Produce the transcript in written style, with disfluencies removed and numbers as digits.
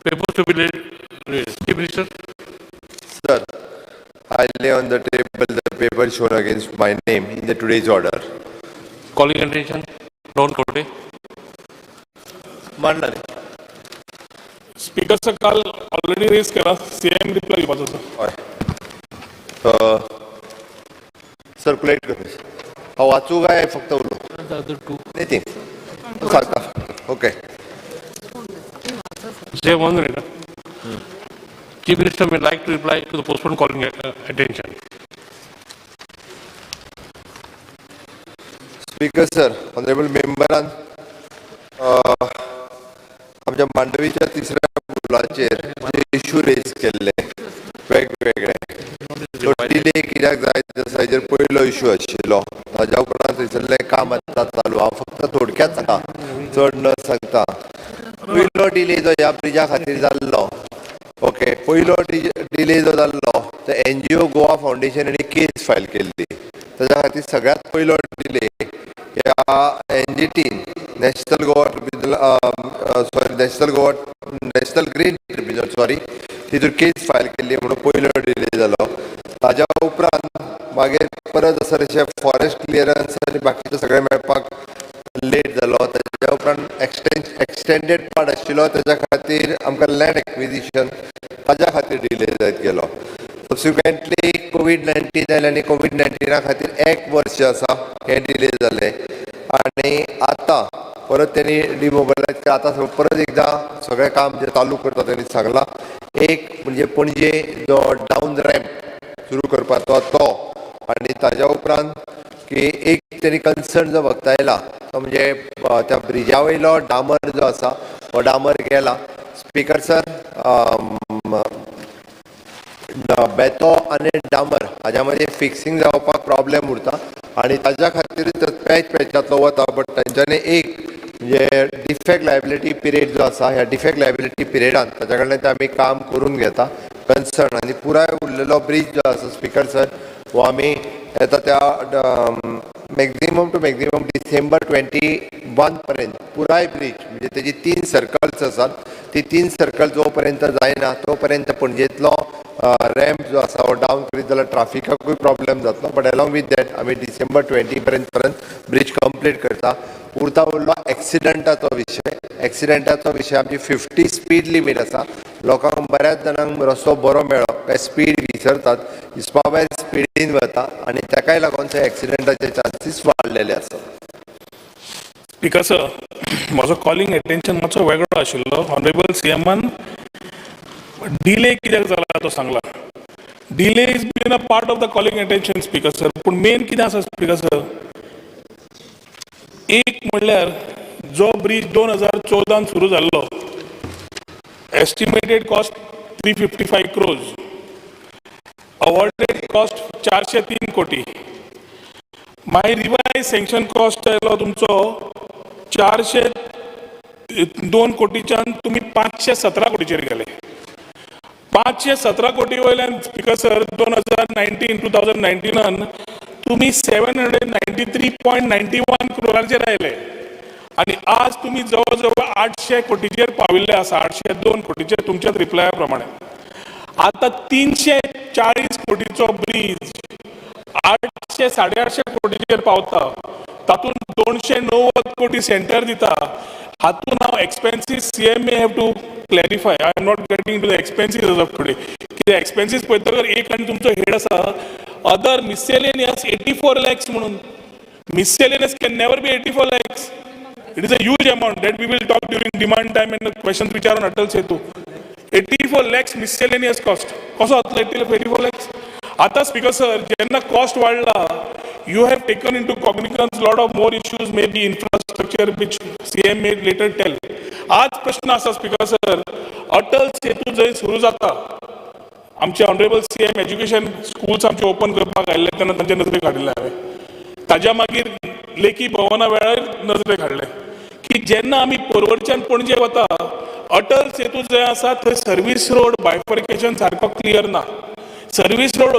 Papers to be read. Chief Minister. Sir, I lay on the table the paper shown against my name in the today's order. Calling attention. Don't go away. मांडला नाही. स्पीकरचा काल already raise केला CM reply दिवपाचो हय. Circulate कर. हांव वाचूं काय फक्त उलो? नाही ती सांगता. Okay. Say one minute. Chief Minister may like to reply to the postponed calling attention. Speaker sir, honourable मेंबरान आमच्या मांडवीच्या तिसऱ्या पुलाचेर जे इश्यू रेज केल्ले वेगवेगळे तो डिले कित्याक जायत आसा हेजेर पयलो इश्यू आशिल्लो. ताज्या उपरांत थंयसरलें काम आतां चालू. हांव फक्त थोडक्यात सांगता, चड न सांगता. पयलो डिले जो ह्या ब्रिजा खातीर जाल्लो, ओके, पयलो डिले जो जाल्लो तो NGO गोवा फावंडेशनांनी केस फायल केल्ली. ताज्या खातीर सगळ्यांत पयलो डिले ह्या NGTन नॅशनल ग्रीन ट्रिब्युनल तितूर केस फायल केल्ली म्हणून पयलो डिले जालो. ताज्या उपरांत मागीर परत असो तशें फॉरेस्ट क्लियरन्स आनी बाकीचे सगळें मेळपाक लेट जालो. ताज्या उपरांत एक्सटेंडेड पार्ट आशिल्लो ताज्या खातीर आमकां लँड एक्विजिशन ताज्या खातीर डिले जायत गेलो. सबसिक्वेंटली कोविड-19 आयलें आनी कोविड-19 खातीर 1 वर्ष आसा हे डिले जाले. आनी आतां परत त्यांनी डिमोबिलायज केला. आतां परत एकदा सगळें काम जे चालू करता त्यांनी सांगलां. एक म्हणजे पणजे जो डावन रॅम्प सुरू करपाचो तो आनी ताज्या उपरांत की एक त्यांनी कन्सर्न जो वक्तायला तो म्हणजे त्या ब्रिजा वयलो डामर जो आसा हो डामर गेला. स्पीकर सर, बेतो आनी डामर हाज्या मदीं फिक्सिंग जावपाक प्रॉब्लेम उरता आनी ताज्या खातीर पॅचांतलो वता. बट तांच्यांनी एक म्हणजे डिफेक्ट लायबिलिटी पिरियड जो आसा ह्या डिफेक्ट लायबिलिटी पिरियडान ताच्या कडल्यान ते आमी काम करून घेता कन्सर्न. आनी पुराय उरलेलो ब्रीज जो आसा स्पीकर सर हो आमी येता त्या मॅक्झिमम टू मॅक्झिमम डिसेंबर 21 पर्यंत पुराय ब्रीज म्हणजे तेजी 3 सर्कल्स आसात. ती 3 सर्कल जो पर्यंत जायना तो पर्यंत पणजेंतलो रॅम्प जो आसा हो डावन करीत जाल्यार ट्राफिकाकूय प्रॉब्लेम जातलो. बट अलॉंग वीथ दॅट आमी डिसेंबर 20 पर्यंत ब्रीज कंप्लीट करता. उरता उरलो एक्सिडंटाचो विशय. एक्सिडंटाचो विशय आमची 50 स्पीड लिमीट आसा. लोकांक बऱ्याच जाणांक रस्तो बरो मेळ्ळो काय स्पीड विसरतात, हिसपा भायर स्पिडीन वता आनी ताकाय लागून ते एक्सिडंटाचे चान्सीस वाडलेले आसात. स्पीकर सर, म्हजो कॉलिंग एटेन्शन मातसो वेगळो आशिल्लो. ऑनरेबल सीएमान डिले कित्याक जाला तो सांगला. Delay is been a part of the calling attention speaker sir. पूण मेन कितें आसा स्पीकर सर, एक म्हणल्यार जो ब्रिज 2014 सुरू जाल्लो, estimated cost 355 crores, awarded cost 403 कोटी. मागीर रिवायज सँक्शन कॉस्ट आयलो तुमचो 402 कोटीच्यान तुमी 517 कोटीचेर गेले. 517 कोटी वयल्यान स्पीकर सर 2019 तुम्ही 793.91 crores आयले आणि आज तुम्ही जवळजवळ 800 कोटीचेर पाविल्ले आसा. 802 कोटीचेर तुमच्याच रिप्लाया प्रमाणे. आता 340 कोटीचो ब्रिज 800-850 कोटीचेर पावता. तातूंत 290 कोटी सेंटर दिता. हातून हांव expenses CM may have to clarify. I am not getting to the expenses as of today. कितें एक्सपेन्सीस पळयतकर एक आनी तुमचो हेड आसा अदर मिसेलेनियस 84 lakhs म्हणून. Miscellaneous can never be 84 lakhs. It is a huge amount that we will talk during demand time and the questions which are on Atal Setu. 84 lakhs miscellaneous cost. कसो जातलो 84 lakhs? आता speaker sir जेन्ना cost वाडला, you have taken into cognizance lot of more issues, maybe infrastructure which CM may later tell. आज प्रश्न असा speaker sir, Atal Setu जंय सुरू जाता, आमचे ऑनरेबल सीएम एज्युकेशन स्कूल्स आमचे ओपन करपाक आयिल्ले तेन्ना तांचे नजरेक हाडिल्ले हांवें. ताज्या मागीर लेखी भवना वेळार नजरेक हाडले की जेन्ना आमी परवरच्यान पणजे वता, अटल सेतू जंय आसा थंय सर्वीस रोड बायफर्केशन सारको क्लियर ना. Service road